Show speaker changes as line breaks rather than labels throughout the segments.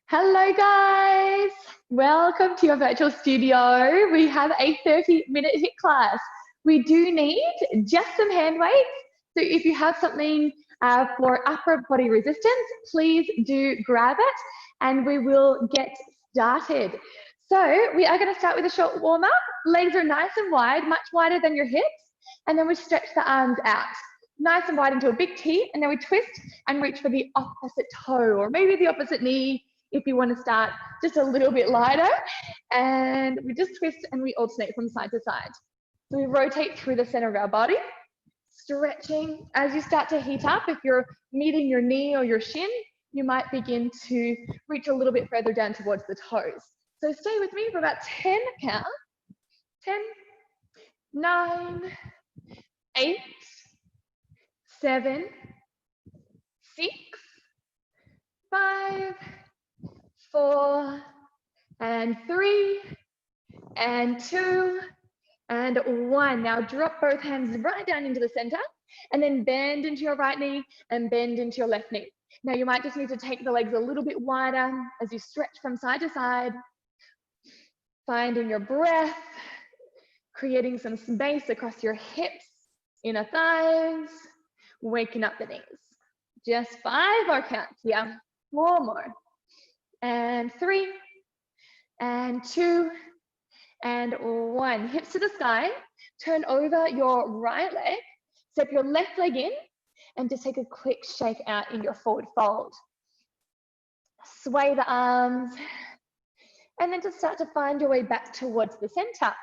Hello guys, welcome to your virtual studio. We have a 30-minute HIIT class. We do need just some hand weights. So if you have something for upper body resistance, please do grab it and we will get started. So we are going to start with a short warm up. Legs are nice and wide, much wider than your hips. And then we stretch the arms out. Nice and wide into a big T, and then we twist and reach for the opposite toe or maybe the opposite knee if you want to start just a little bit lighter. And we just twist and we alternate from side to side. So we rotate through the center of our body, stretching. As you start to heat up, if you're meeting your knee or your shin, you might begin to reach a little bit further down towards the toes. So stay with me for about 10 count. 10, 9, 8, 7, 6, 5, 4, and 3, and 2, and 1. Now drop both hands right down into the center, and then bend into your right knee and bend into your left knee. Now you might just need to take the legs a little bit wider as you stretch from side to side, finding your breath, creating some space across your hips, inner thighs, waking up the knees. Just 5 more counts here. 4 more. And 3, and 2, and 1. Hips to the sky. Turn over your right leg. Step your left leg in and just take a quick shake out in your forward fold. Sway the arms and then just start to find your way back towards the center.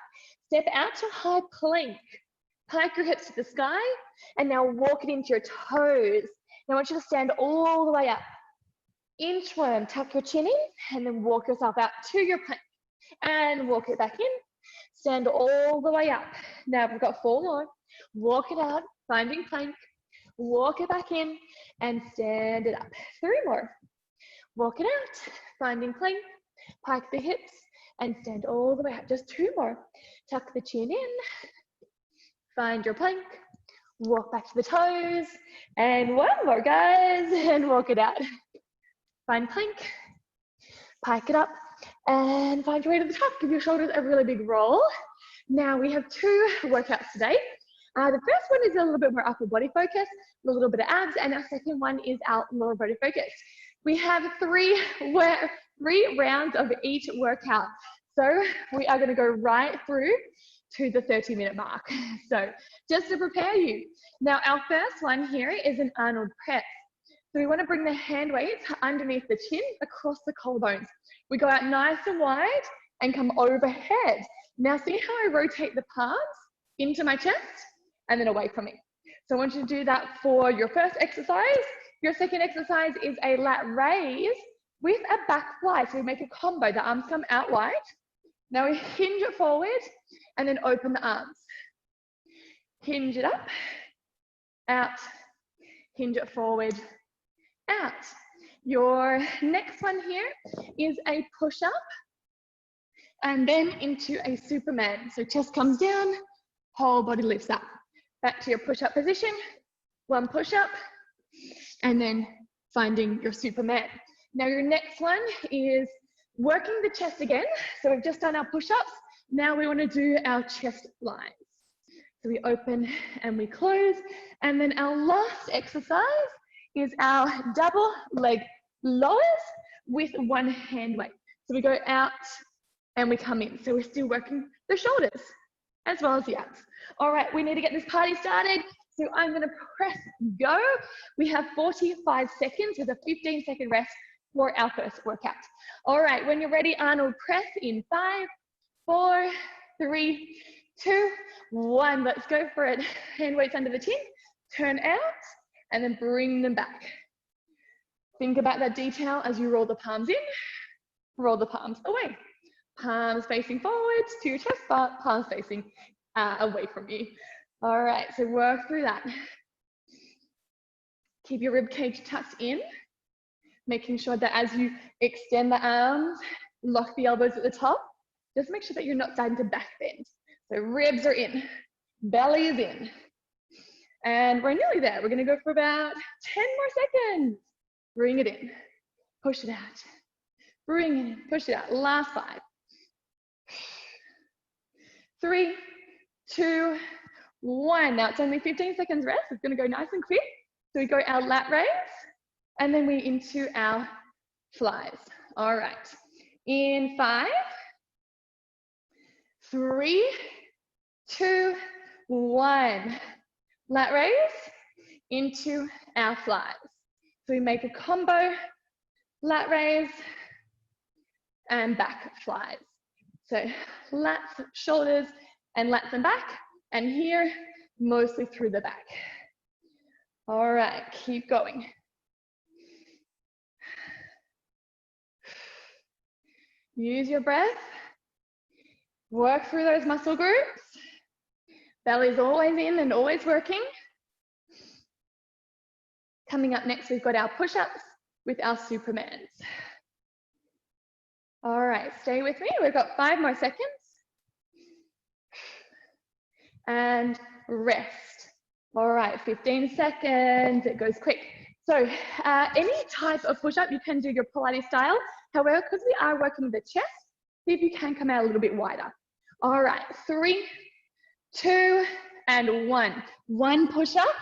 Step out to high plank. Pike your hips to the sky and now walk it into your toes. Now I want you to stand all the way up. Inchworm, tuck your chin in and then walk yourself out to your plank and walk it back in. Stand all the way up. Now we've got 4 more. Walk it out, finding plank, walk it back in and stand it up. 3 more. Walk it out, finding plank, pike the hips and stand all the way up. Just 2 more. Tuck the chin in, find your plank, walk back to the toes, and 1 more guys, and walk it out. Find plank, pike it up, and find your way to the top. Give your shoulders a really big roll. Now we have 2 workouts today. The first one is a little bit more upper body focus, a little bit of abs, and our second one is our lower body focus. We have 3 rounds of each workout. So we are gonna go right through to the 30-minute mark. So just to prepare you. Now our first one here is an Arnold press. So we want to bring the hand weights underneath the chin across the collarbones. We go out nice and wide and come overhead. Now see how I rotate the palms into my chest and then away from me. So I want you to do that for your first exercise. Your second exercise is a lat raise with a back fly. So we make a combo. The arms come out wide. Now we hinge it forward and then open the arms. Hinge it up, out, hinge it forward, out. Your next one here is a push-up and then into a Superman. So chest comes down, whole body lifts up. Back to your push-up position, 1 push-up, and then finding your Superman. Now your next one is working the chest again. So we've just done our push-ups. Now we want to do our chest lines. So we open and we close. And then our last exercise is our double leg lowers with 1 hand weight. So we go out and we come in. So we're still working the shoulders as well as the abs. All right, we need to get this party started. So I'm going to press go. We have 45 seconds with a 15-second rest for our first workout. All right, when you're ready, Arnold press in 5, 4, 3, 2, 1. Let's go for it. Hand weights under the chin, turn out, and then bring them back. Think about that detail as you roll the palms in, roll the palms away. Palms facing forwards to your chest, palms facing away from you. All right, so work through that. Keep your rib cage tucked in, making sure that as you extend the arms, lock the elbows at the top, just make sure that you're not starting to back bend. So ribs are in, belly is in. And we're nearly there. We're gonna go for about 10 more seconds. Bring it in, push it out, Bring it in, push it out. Last 5. 3, 2, 1. Now it's only 15 seconds rest. It's going to go nice and quick. So we go our lat raise, and then we into our flies. All right. In 5, 3, 2, 1. Lat raise into our flies. So we make a combo lat raise and back flies. So lats, shoulders, and lats and back, and here mostly through the back. All right, keep going. Use your breath. Work through those muscle groups. Belly's always in and always working. Coming up next, we've got our push-ups with our Supermans. All right, stay with me. We've got 5 more seconds. And rest. All right, 15 seconds. It goes quick. So any type of push-up, you can do your Pilates style. However, because we are working the chest, see if you can come out a little bit wider. All right, 3, 2, and 1. 1 push-up,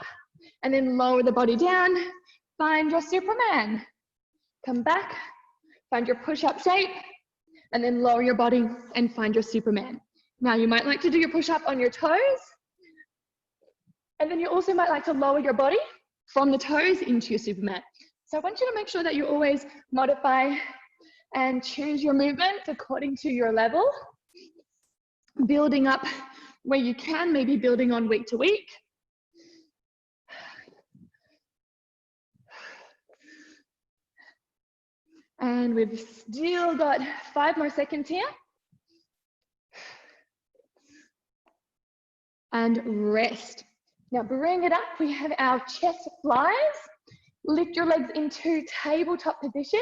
and then lower the body down. Find your Superman. Come back, find your push-up shape, and then lower your body and find your Superman. Now, you might like to do your push-up on your toes, and then you also might like to lower your body from the toes into your Superman. So I want you to make sure that you always modify and choose your movements according to your level, building up where you can, maybe building on week to week. And we've still got 5 more seconds here. And rest. Now bring it up. We have our chest flies. Lift your legs into tabletop position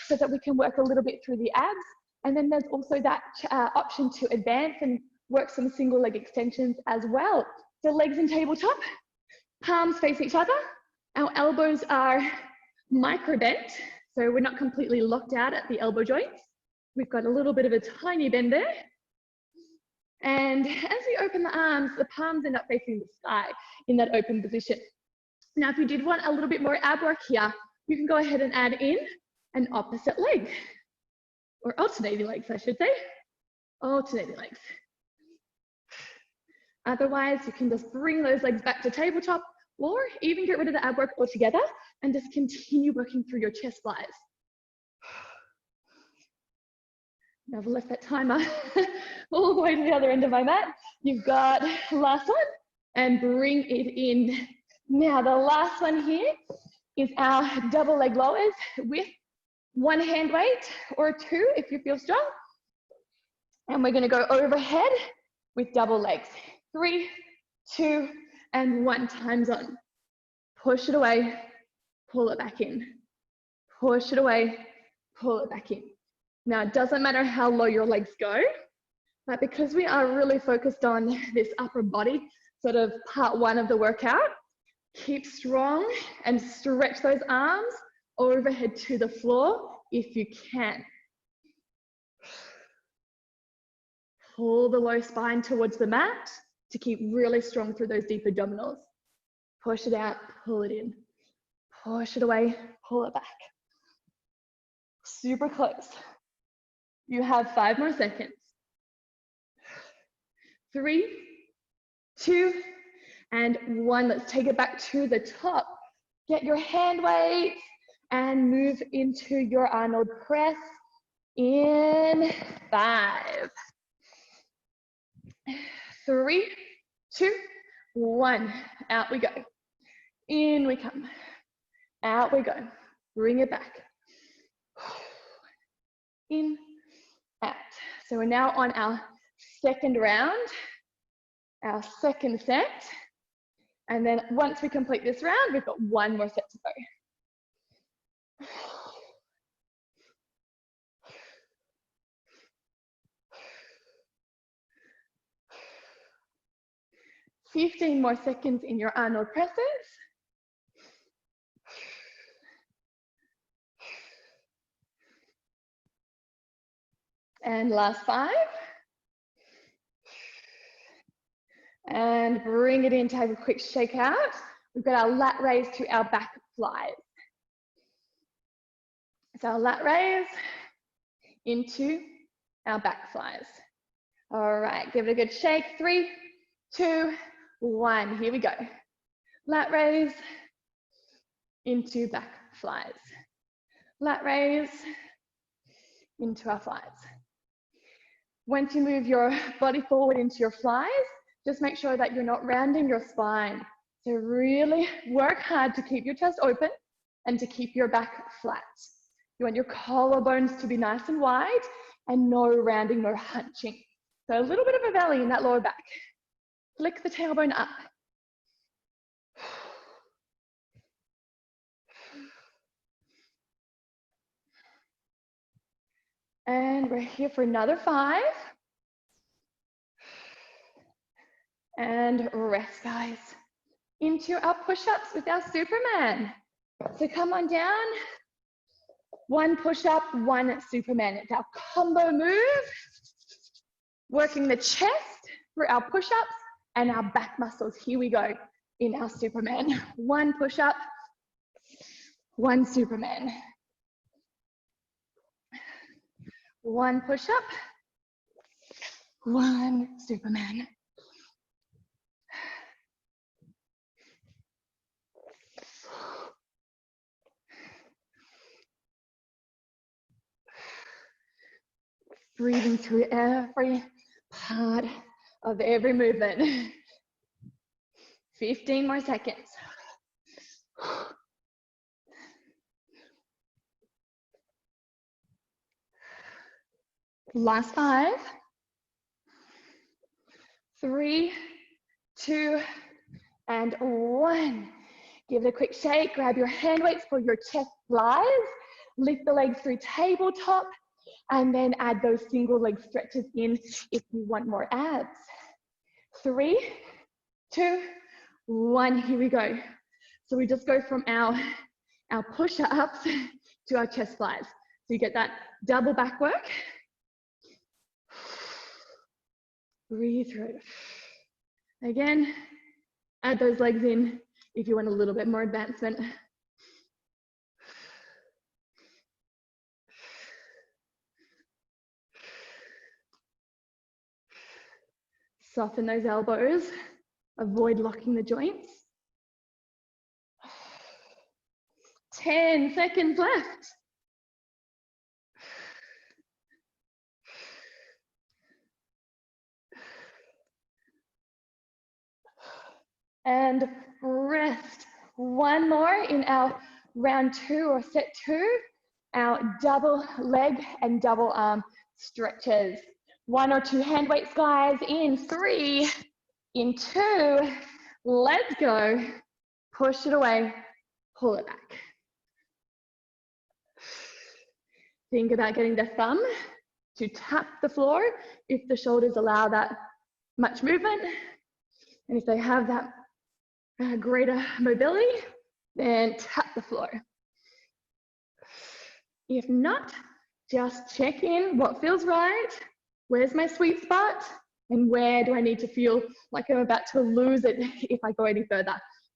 so that we can work a little bit through the abs. And then there's also that option to advance and work some single leg extensions as well. So legs in tabletop, palms face each other. Our elbows are micro bent, so we're not completely locked out at the elbow joints. We've got a little bit of a tiny bend there. And as we open the arms, the palms end up facing the sky in that open position. Now, if you did want a little bit more ab work here, you can go ahead and add in an opposite leg, or alternating legs, I should say. Alternating legs. Otherwise, you can just bring those legs back to tabletop, or even get rid of the ab work altogether and just continue working through your chest flies. Now I've left that timer all the way to the other end of my mat. You've got last one, and bring it in. Now the last one here is our double leg lowers with 1 hand weight or 2 if you feel strong. And we're going to go overhead with double legs. 3, 2, and 1. Time's on. Push it away, pull it back in. Push it away, pull it back in. Now, it doesn't matter how low your legs go, but because we are really focused on this upper body, sort of part 1 of the workout, keep strong and stretch those arms overhead to the floor if you can. Pull the low spine towards the mat to keep really strong through those deep abdominals. Push it out, pull it in. Push it away, pull it back. Super close. You have 5 more seconds. 3, 2, and 1. Let's take it back to the top. Get your hand weights and move into your Arnold press in 5, 3, 2, 1. Out we go. In we come. Out we go. Bring it back. In, out. So we're now on our second round, our second set. And then once we complete this round, we've got 1 more set to go. 15 more seconds in your Arnold presses. And last 5. And bring it in to have a quick shake out. We've got our lat raise to our back flies. So our lat raise into our back flies. All right, give it a good shake. 3, 2, 1. Here we go. Lat raise into back flies. Lat raise into our flies. Once you move your body forward into your flies, just make sure that you're not rounding your spine. So really work hard to keep your chest open and to keep your back flat. You want your collarbones to be nice and wide and no rounding, no hunching. So a little bit of a belly in that lower back. Flick the tailbone up. And we're here for another 5. And rest, guys. Into our push-ups with our Superman. So come on down. 1 push-up, 1 Superman. It's our combo move. Working the chest for our push-ups and our back muscles. Here we go in our Superman. 1 push-up, 1 Superman. 1 push-up, 1 Superman. Breathing through every part of every movement. 15 more seconds. Last 5. 3, 2, and 1. Give it a quick shake. Grab your hand weights for your chest flies. Lift the legs through tabletop. And then add those single leg stretches in if you want more abs. 3, 2, 1, here we go. So we just go from our push-ups to our chest flies. So you get that double back work. Breathe through it. Again, add those legs in if you want a little bit more advancement. Soften those elbows. Avoid locking the joints. 10 seconds left. And rest. 1 more in our round 2 or set 2, our double leg and double arm stretches. 1 or 2 hand weights, guys, in 3, in 2, let's go. Push it away, pull it back. Think about getting the thumb to tap the floor if the shoulders allow that much movement. And if they have that greater mobility, then tap the floor. If not, just check in what feels right. Where's my sweet spot? And where do I need to feel like I'm about to lose it if I go any further?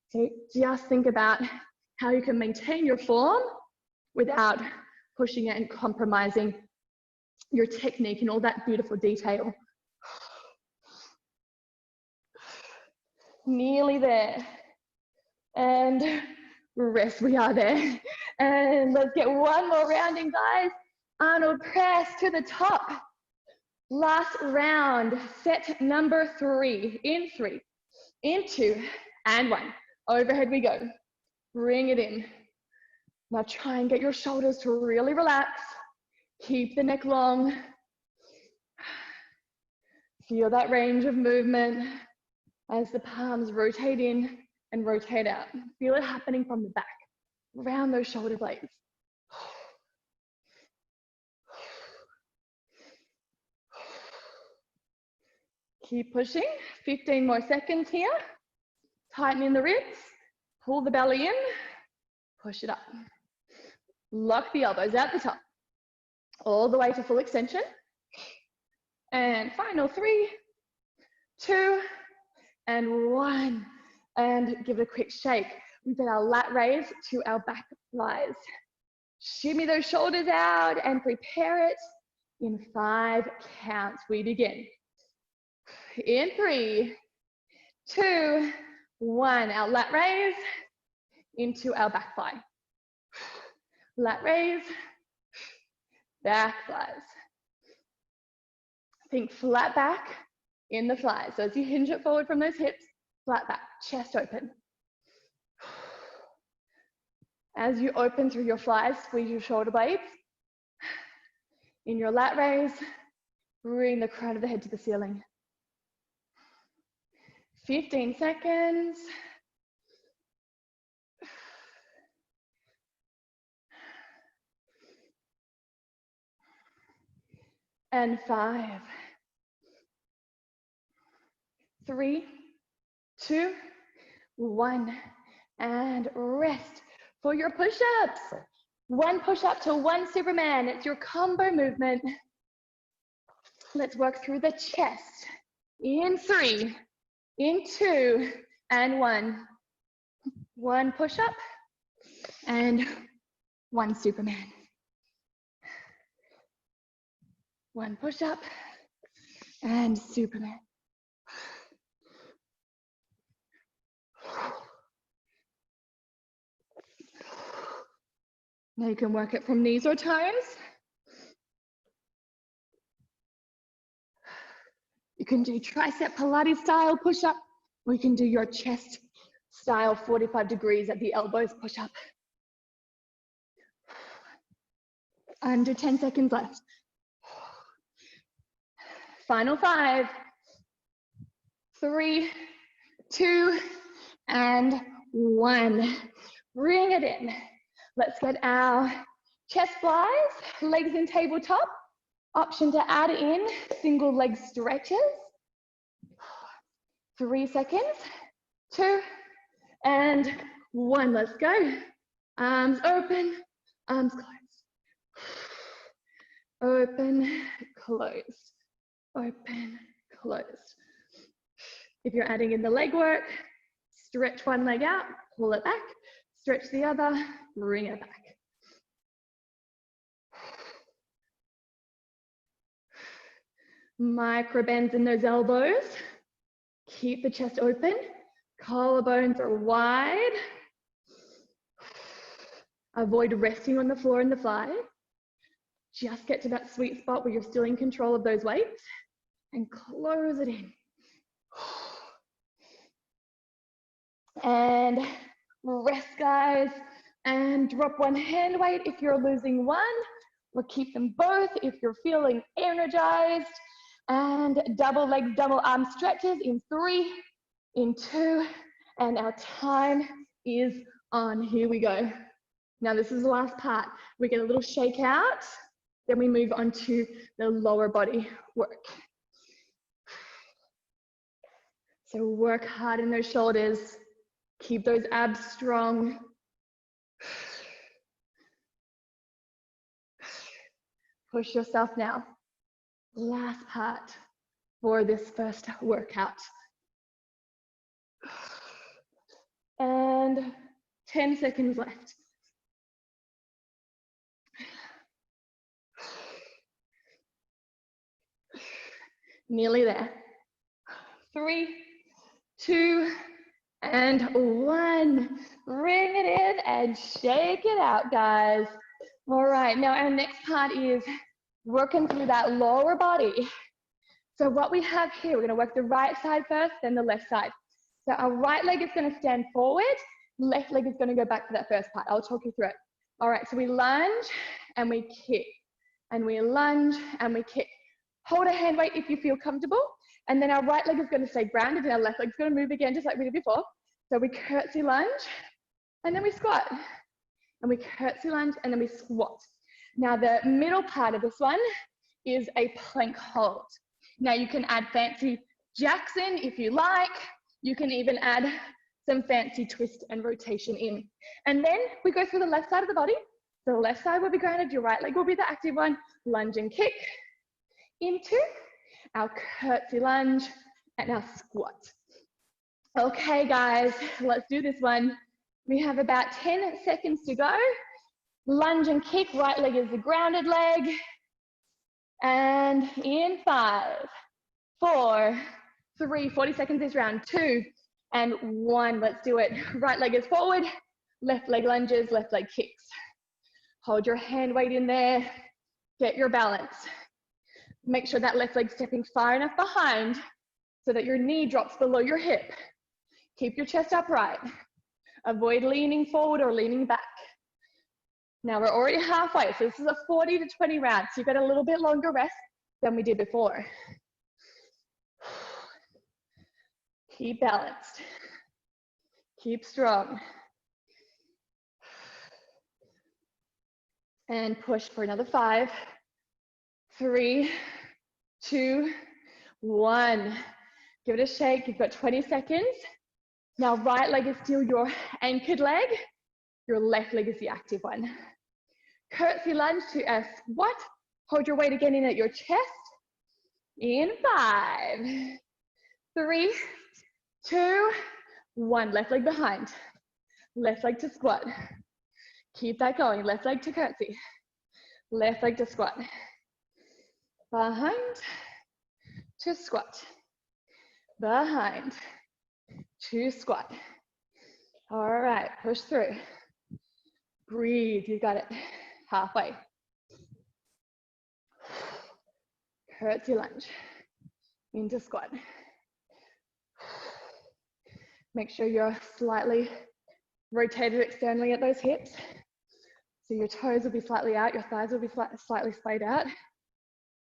So just think about how you can maintain your form without pushing it and compromising your technique and all that beautiful detail. Nearly there. And rest, we are there. And let's get 1 more rounding, guys. Arnold press to the top. Last round, set number 3. In 3, in 2, and 1. Overhead we go. Bring it in. Now try and get your shoulders to really relax. Keep the neck long. Feel that range of movement as the palms rotate in and rotate out. Feel it happening from the back, around those shoulder blades. Keep pushing, 15 more seconds here. Tightening the ribs, pull the belly in, push it up. Lock the elbows out the top, all the way to full extension. And final 3, 2, and 1. And give it a quick shake. We've got our lat raise to our back flies. Shimmy those shoulders out and prepare it. In 5 counts, we begin. In 3, 2, 1. Our lat raise into our back fly. Lat raise, back flies. Think flat back in the fly. So as you hinge it forward from those hips, flat back, chest open. As you open through your flies, squeeze your shoulder blades. In your lat raise, bring the crown of the head to the ceiling. 15 seconds. And 5, 3, 2, 1. And rest for your push-ups. 1 push-up to 1 Superman. It's your combo movement. Let's work through the chest. In 3, in 2, and 1. 1 push-up and 1 Superman. 1 push-up and Superman. Now you can work it from knees or toes. You can do tricep Pilates style push-up, or you can do your chest style 45 degrees at the elbows push-up. Under 10 seconds left. Final 5, 3, 2, and 1. Bring it in. Let's get our chest flies, legs in tabletop. Option to add in single leg stretches. 3 seconds, 2, and 1. Let's go. Arms open, arms closed. Open, closed. Open, closed. If you're adding in the leg work, stretch one leg out, pull it back, stretch the other, bring it back. Micro bends in those elbows. Keep the chest open. Collarbones are wide. Avoid resting on the floor in the fly. Just get to that sweet spot where you're still in control of those weights and close it in. And rest, guys, and drop 1 hand weight if you're losing 1, or keep them both if you're feeling energized. And double leg, double arm stretches in 3, in 2, and our time is on. Here we go. Now this is the last part. We get a little shake out, then we move on to the lower body work. So work hard in those shoulders. Keep those abs strong. Push yourself now. Last part for this first workout. And 10 seconds left. Nearly there. 3, 2, and 1. Bring it in and shake it out, guys. All right, now our next part is working through that lower body. So what we have here, we're gonna work the right side first, then the left side. So our right leg is gonna stand forward, left leg is gonna go back to that first part. I'll talk you through it. All right, so we lunge and we kick, and we lunge and we kick. Hold a hand weight if you feel comfortable, and then our right leg is gonna stay grounded and our left leg's gonna move again, just like we did before. So we curtsy lunge, and then we squat. And we curtsy lunge, and then we squat. Now the middle part of this one is a plank hold. Now you can add fancy jacks in if you like. You can even add some fancy twist and rotation in. And then we go through the left side of the body. So the left side will be grounded, your right leg will be the active one. Lunge and kick. Into our curtsy lunge, and our squat. Okay, guys, let's do this one. We have about 10 seconds to go. Lunge and kick, right leg is the grounded leg. And in 5, 4, 3, 40 seconds this round, 2, and 1. Let's do it. Right leg is forward, left leg lunges, left leg kicks. Hold your hand weight in there. Get your balance. Make sure that left leg's stepping far enough behind so that your knee drops below your hip. Keep your chest upright. Avoid leaning forward or leaning back. Now we're already halfway, so this is a 40 to 20 round, so you've got a little bit longer rest than we did before. Keep balanced. Keep strong. And push for another 5, 3, 2, 1. Give it a shake. You've got 20 seconds. Now right leg is still your anchored leg. Your left leg is the active one. Curtsy lunge to a squat. Hold your weight again in at your chest. In 5, 3, 2, 1. Left leg behind. Left leg to squat. Keep that going. Left leg to curtsy. Left leg to squat. Behind to squat. Behind to squat. All right, push through. Breathe, you got it. Halfway. Curtsy lunge. Into squat. Make sure you're slightly rotated externally at those hips. So your toes will be slightly out, your thighs will be slightly splayed out.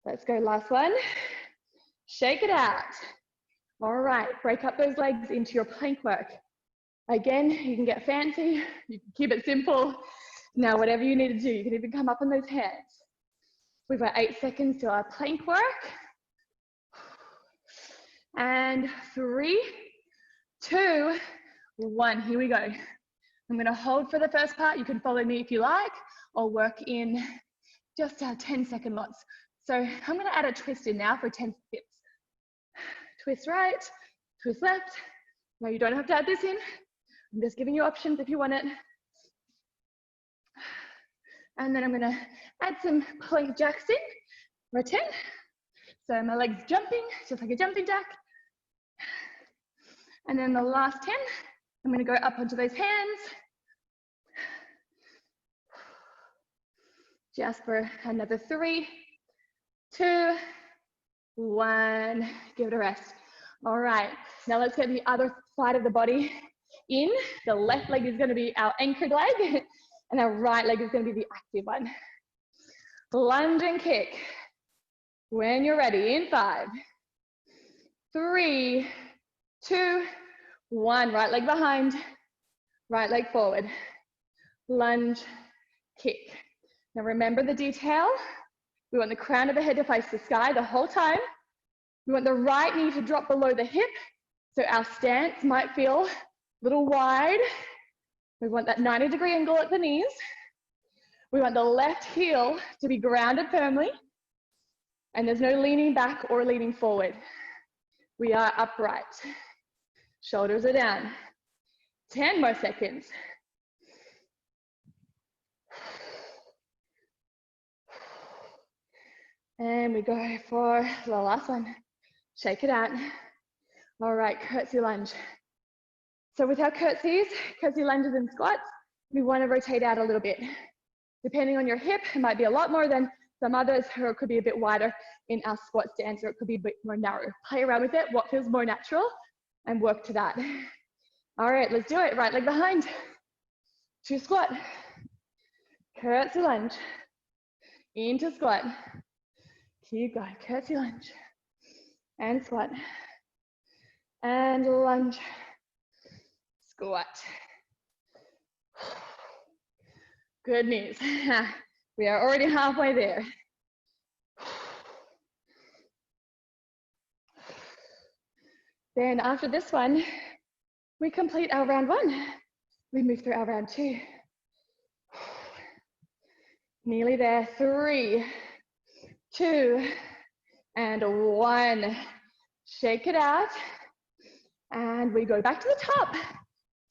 Let's go, last one. Shake it out. All right, break up those legs into your plank work. Again, you can get fancy, you can keep it simple. Now, whatever you need to do, you can even come up on those hands. We've got 8 seconds to our plank work. And 3, 2, 1, here we go. I'm gonna hold for the first part. You can follow me if you like, or work in just our 10-second lots. So I'm gonna add a twist in now for 10 steps. Twist right, twist left. No, you don't have to add this in. I'm just giving you options if you want it. And then I'm gonna add some plank jacks in for 10. So my legs jumping, just like a jumping jack. And then the last 10, I'm gonna go up onto those hands. Just for another 3, 2, 1, give it a rest. All right, now let's get the other side of the body in. The left leg is gonna be our anchored leg, and our right leg is gonna be the active one. Lunge and kick. When you're ready, in 5, 3, 2, 1, right leg behind, right leg forward. Lunge, kick. Now remember the detail. We want the crown of the head to face the sky the whole time. We want the right knee to drop below the hip, so our stance might feel a little wide. We want that 90-degree angle at the knees. We want the left heel to be grounded firmly, and there's no leaning back or leaning forward. We are upright. Shoulders are down. 10 more seconds. And we go for the last one. Shake it out. All right, curtsy lunge. So with our curtsy lunges and squats, we want to rotate out a little bit. Depending on your hip, it might be a lot more than some others, or it could be a bit wider in our squat stance, or it could be a bit more narrow. Play around with it, what feels more natural, and work to that. All right, let's do it. Right leg behind. To squat. Curtsy lunge. Into squat. Keep going. Curtsy lunge. And squat. And lunge. Squat. Good news. We are already halfway there. Then after this one, we complete our round 1. We move through our round 2. Nearly there. 3, 2, and 1. Shake it out. And we go back to the top.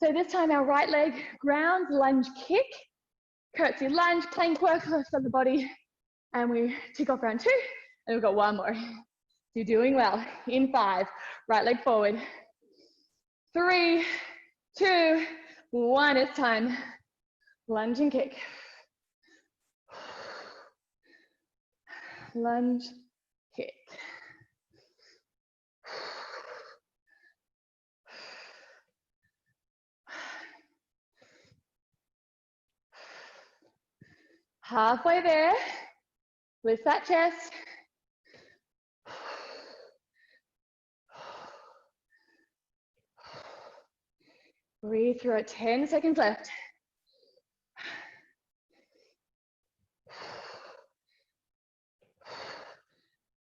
So this time our right leg grounds, lunge kick, curtsy lunge, plank work, lifts of the body. And we tick off round 2. And we've got 1 more. You're doing well. In 5, right leg forward. 3, 2, 1, it's time. Lunge and kick. Lunge, kick. Halfway there. Lift that chest. Breathe through it. 10 seconds left.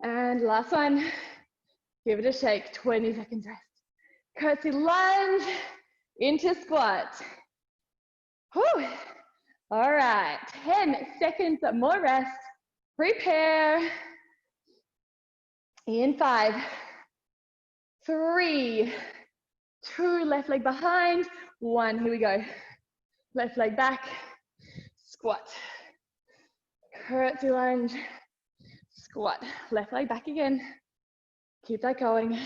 And last one. Give it a shake. 20 seconds rest. Curtsy lunge into squat. Whew. All right. 10 seconds more rest. Prepare. In 5, 3, 2, left leg behind, 1, here we go. Left leg back, squat. Curtsy lunge, squat. Left leg back again. Keep that going.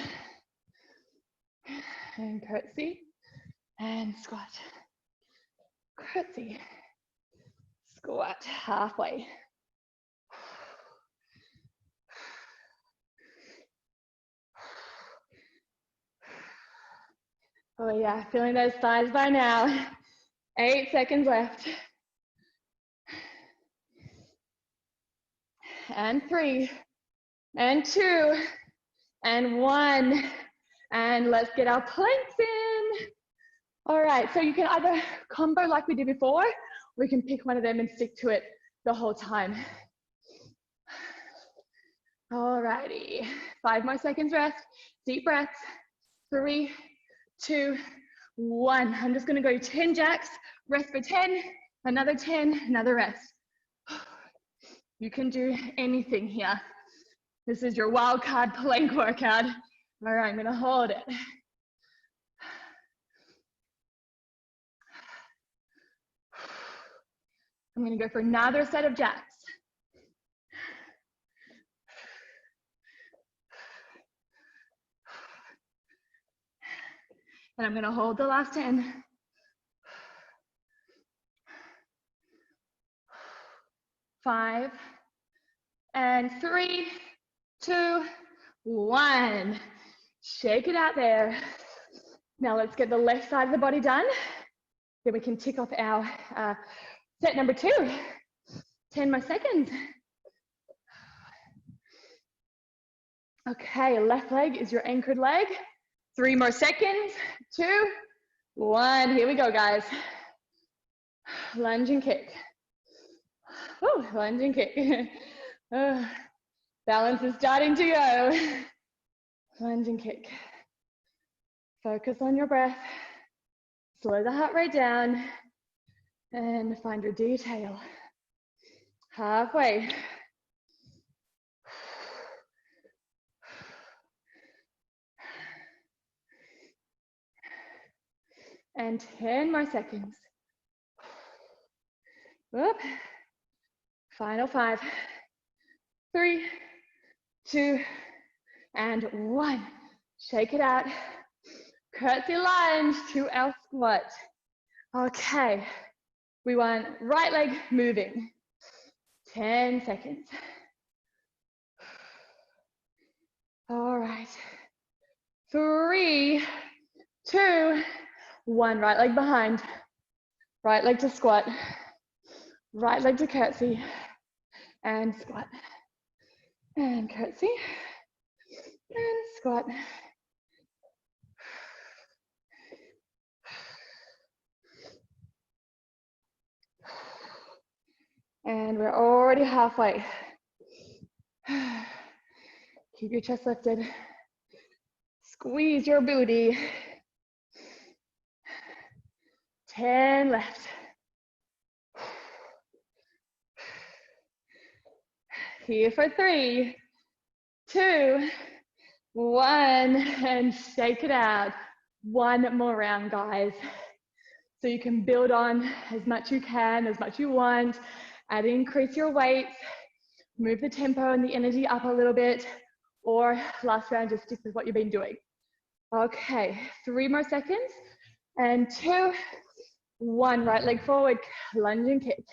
And curtsy, and squat. Curtsy, squat, halfway. Oh yeah, feeling those thighs by now. 8 seconds left. And 3, and 2, and 1. And let's get our planks in. All right, so you can either combo like we did before, or you can pick one of them and stick to it the whole time. All righty, 5 more seconds rest. Deep breaths. 3, 2, 1. I'm just gonna go 10 jacks, rest for 10, another 10, another rest. You can do anything here. This is your wild card plank workout. All right, I'm gonna hold it. I'm gonna go for another set of jacks. And I'm gonna hold the last 10. 5, and 3, 2, 1. Shake it out there. Now let's get the left side of the body done. Then we can tick off our set number 2. 10 more seconds. Okay, left leg is your anchored leg. 3 more seconds. 2, 1. Here we go, guys. Lunge and kick. Oh, lunge and kick. Balance is starting to go. Lunge and kick. Focus on your breath. Slow the heart rate down. And find your detail. Halfway. And 10 more seconds. Whoop. Final 5, 3, 2, and 1. Shake it out. Curtsy lunge to our squat. Okay, we want right leg moving. 10 seconds. All right. 3, 2, 1. Right leg behind. Right leg to squat. Right leg to curtsy. And squat. And curtsy. And squat. And we're already halfway. Keep your chest lifted. Squeeze your booty. 10 left. Here for 3, 2, 1, and shake it out. One more round, guys. So you can build on as much you can, as much you want, and increase your weights, move the tempo and the energy up a little bit, or last round, just stick with what you've been doing. Okay, 3 more seconds, and 2, 1, right leg forward, lunge and kick.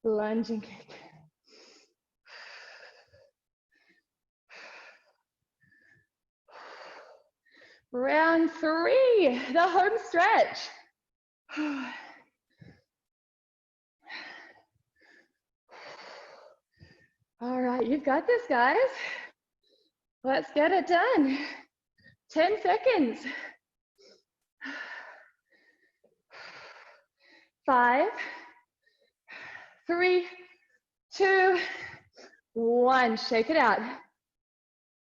Lunge and kick. Round 3, the home stretch. All right, you've got this, guys. Let's get it done. 10 seconds. 5, 3, 2, 1. Shake it out.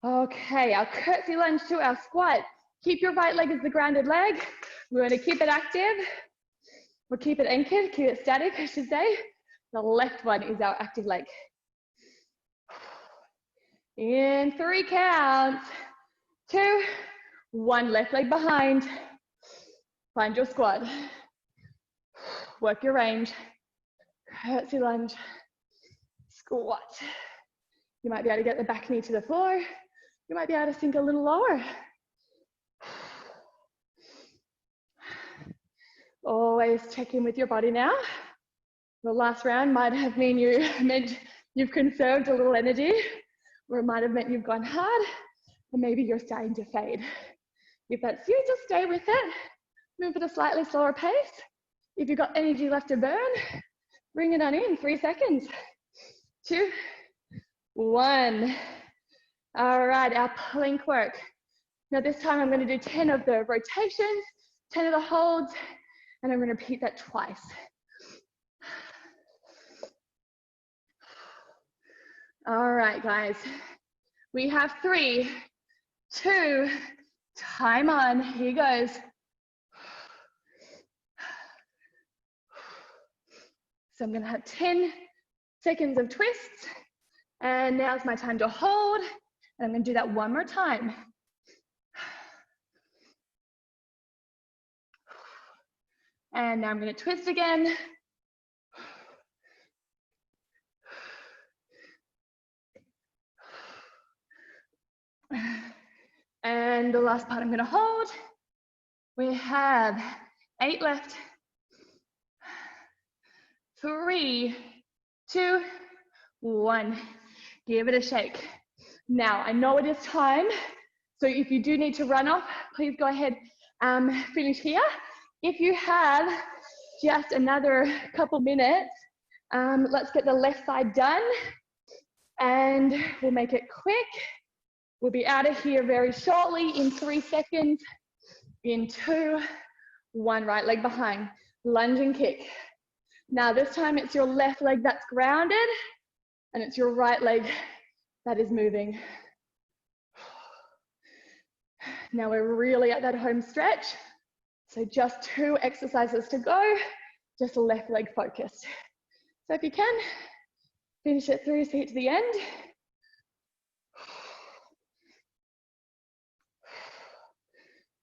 Okay, our curtsy lunge to our squat. Keep your right leg as the grounded leg. We're going to keep it active. We'll keep it anchored, keep it static, I should say. The left one is our active leg. In 3 counts. 2, 1, left leg behind. Find your squat. Work your range. Curtsy lunge. Squat. You might be able to get the back knee to the floor. You might be able to sink a little lower. Always check in with your body now. The last round might have meant you've conserved a little energy, or it might have meant you've gone hard, and maybe you're starting to fade. If that's you, just stay with it. Move at a slightly slower pace. If you've got energy left to burn, bring it on in. 3 seconds. 2, 1. All right, our plank work. Now this time I'm going to do 10 of the rotations, 10 of the holds, and I'm going to repeat that twice. All right, guys. We have 3, 2, time on. Here goes. So I'm going to have 10 seconds of twists. And now's my time to hold. And I'm going to do that one more time. And now I'm going to twist again. And the last part I'm going to hold. We have 8 left. 3, 2, 1. Give it a shake. Now, I know it is time, so if you do need to run off, please go ahead and finish here. If you have just another couple minutes, let's get the left side done, and we'll make it quick. We'll be out of here very shortly in 3 seconds. In 2, 1, right leg behind. Lunge and kick. Now this time it's your left leg that's grounded, and it's your right leg that is moving. Now we're really at that home stretch. So just 2 exercises to go, just left leg focused. So if you can, finish it through, see it to the end.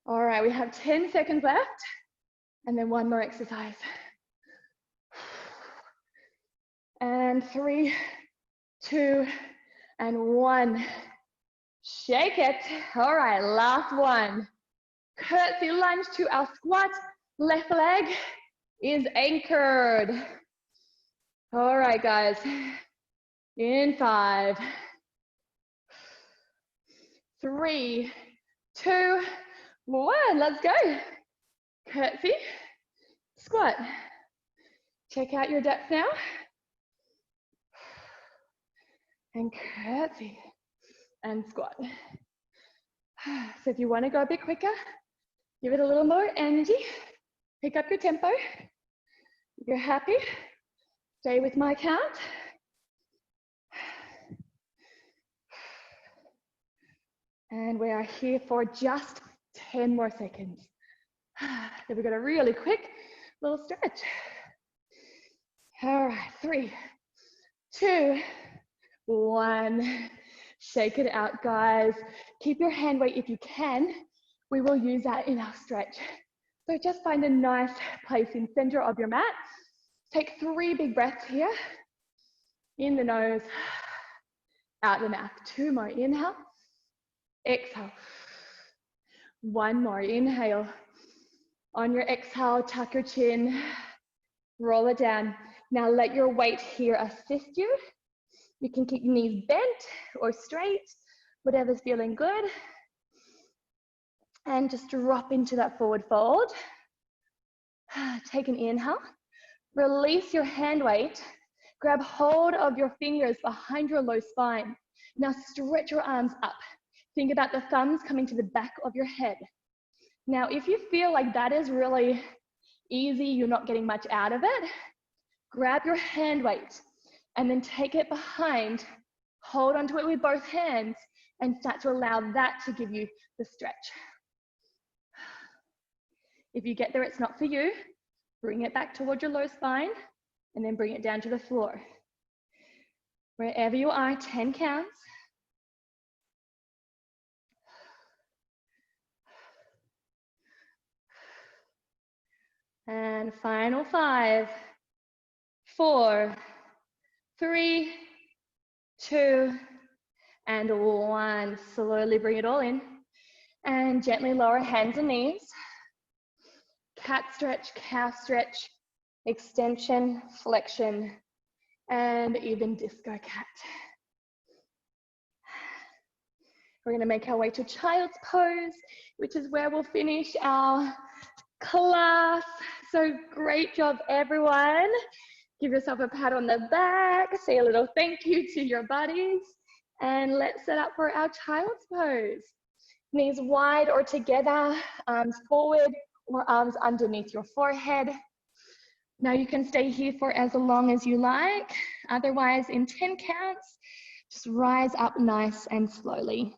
All right, we have 10 seconds left, and then 1 more exercise. And 3, 2, and 1. Shake it. All right, last one. Curtsy lunge to our squat. Left leg is anchored. All right, guys. In 5, 3, 2, 1. Let's go. Curtsy, squat. Check out your depth now. And curtsy and squat. So if you want to go a bit quicker, give it a little more energy. Pick up your tempo. If you're happy, stay with my count. And we are here for just 10 more seconds. Then we've got a really quick little stretch. All right, 3, 2, 1. Shake it out, guys. Keep your hand weight if you can. We will use that in our stretch. So just find a nice place in center of your mat. Take 3 big breaths here. In the nose, out the mouth. 2 more, inhale, exhale. 1 more, inhale. On your exhale, tuck your chin, roll it down. Now let your weight here assist you. You can keep your knees bent or straight, whatever's feeling good. And just drop into that forward fold. Take an inhale. Release your hand weight. Grab hold of your fingers behind your low spine. Now stretch your arms up. Think about the thumbs coming to the back of your head. Now, if you feel like that is really easy, you're not getting much out of it, grab your hand weight and then take it behind, hold onto it with both hands, and start to allow that to give you the stretch. If you get there, it's not for you, bring it back towards your low spine, and then bring it down to the floor. Wherever you are, 10 counts. And final 5, 4, 3, 2, and 1. Slowly bring it all in. And gently lower hands and knees. Cat stretch, calf stretch, extension, flexion, and even disco cat. We're going to make our way to child's pose, which is where we'll finish our class. So great job, everyone. Give yourself a pat on the back, say a little thank you to your buddies, and let's set up for our child's pose. Knees wide or together, arms forward or arms underneath your forehead. Now you can stay here for as long as you like. Otherwise, in 10 counts, just rise up nice and slowly.